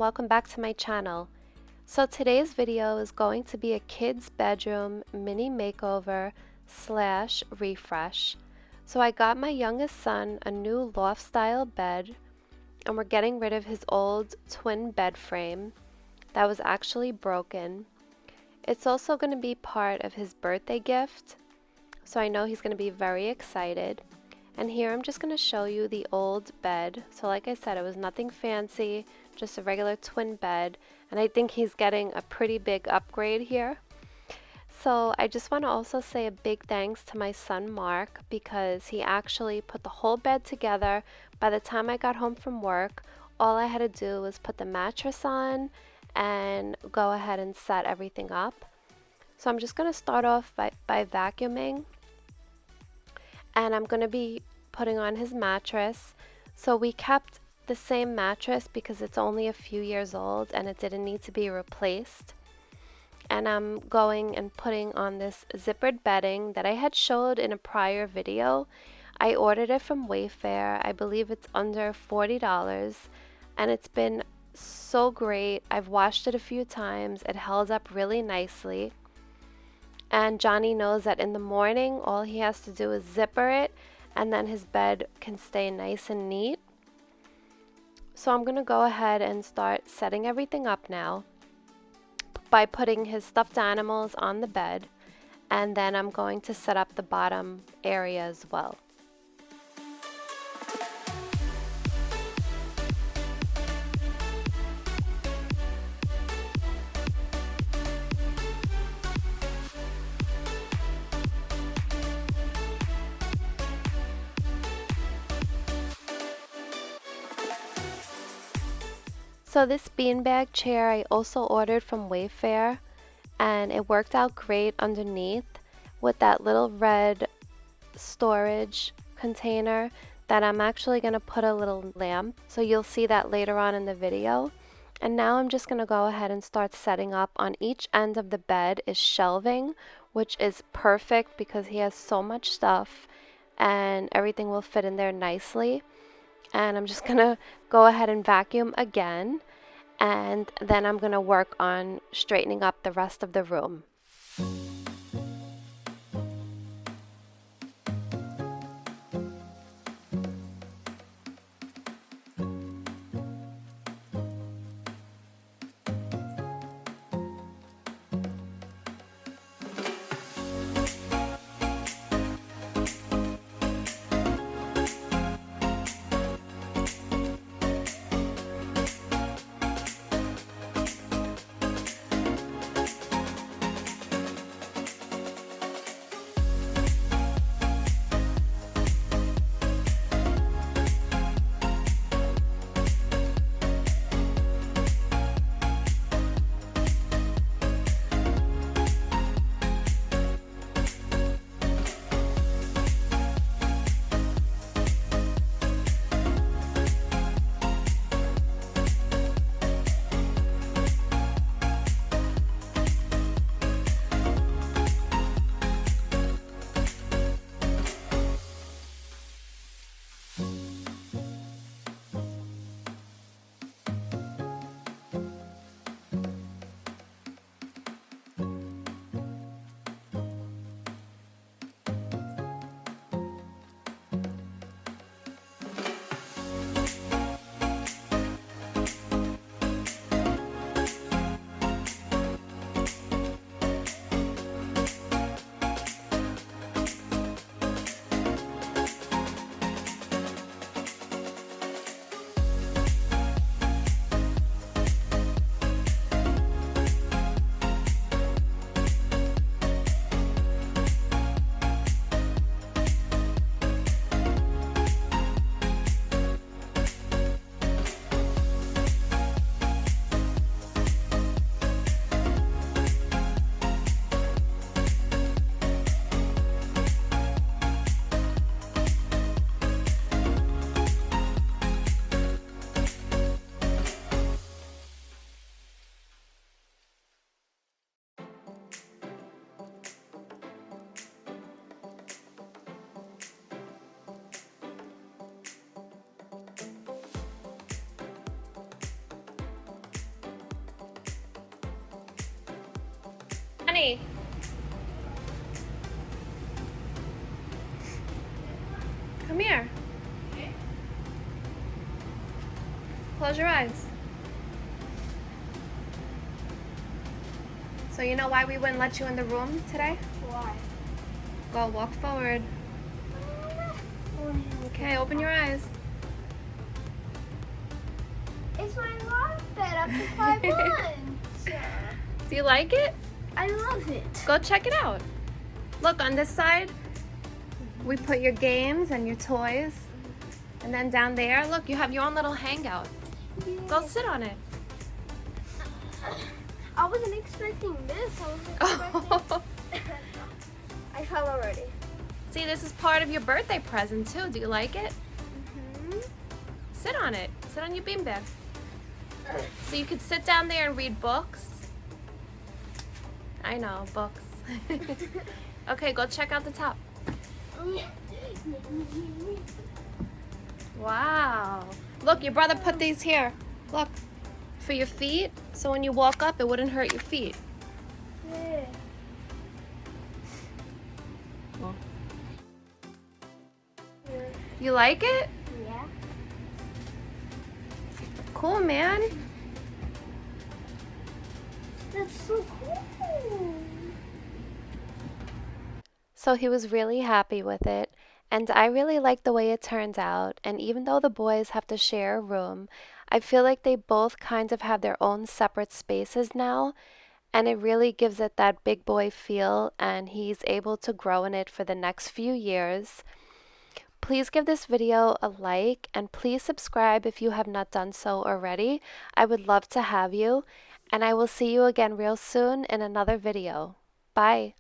welcome back to my channel. So today's video is going to be a kid's bedroom mini makeover slash refresh. So I got my youngest son a new loft style bed, and we're getting rid of his old twin bed frame that was actually broken. It's also going to be part of his birthday gift, so I know he's going to be very excited. And here I'm just going to show you the old bed. So like I said, it was nothing fancy, just a regular twin bed, and I think he's getting a pretty big upgrade here. So I just want to also say a big thanks to my son Mark, because he actually put the whole bed together. By the time I got home from work, all I had to do was put the mattress on and go ahead and set everything up. So I'm just going to start off by vacuuming, and I'm going to be putting on his mattress. So we kept the same mattress because it's only a few years old and it didn't need to be replaced. And I'm going and putting on this zippered bedding that I had showed in a prior video. I ordered it from Wayfair. I believe it's under $40, and it's been so great. I've washed it a few times. It held up really nicely. And Johnny knows that in the morning, all he has to do is zipper it, and then his bed can stay nice and neat. So I'm going to go ahead and start setting everything up now by putting his stuffed animals on the bed, and then I'm going to set up the bottom area as well. So this beanbag chair I also ordered from Wayfair, and it worked out great underneath with that little red storage container that I'm actually going to put a little lamp. So you'll see that later on in the video. And now I'm just going to go ahead and start setting up. On each end of the bed is shelving, which is perfect because he has so much stuff and everything will fit in there nicely. And I'm just gonna go ahead and vacuum again, and then I'm gonna work on straightening up the rest of the room. Honey. Come here. Close your eyes. So you know why we wouldn't let you in the room today? Why? Go walk forward. Okay, open your eyes. It's my love bed up to 5 months. Do you like it? I love it. Go check it out. Look, on this side, we put your games and your toys. And then down there, look, you have your own little hangout. Go sit on it. I wasn't expecting this. I fell already. See, this is part of your birthday present too. Do you like it? Mm-hmm. Sit on it. Sit on your beanbag. So you could sit down there and read books. I know, books. Okay, go check out the top. Wow. Look, your brother put these here. Look, for your feet. So when you walk up, it wouldn't hurt your feet. Yeah. You like it? Yeah. Cool, man. That's so cool. So he was really happy with it, and I really like the way it turned out. And even though the boys have to share a room, I feel like they both kind of have their own separate spaces now, and it really gives it that big boy feel, and he's able to grow in it for the next few years. Please give this video a like, and please subscribe if you have not done so already. I would love to have you, and I will see you again real soon in another video. Bye.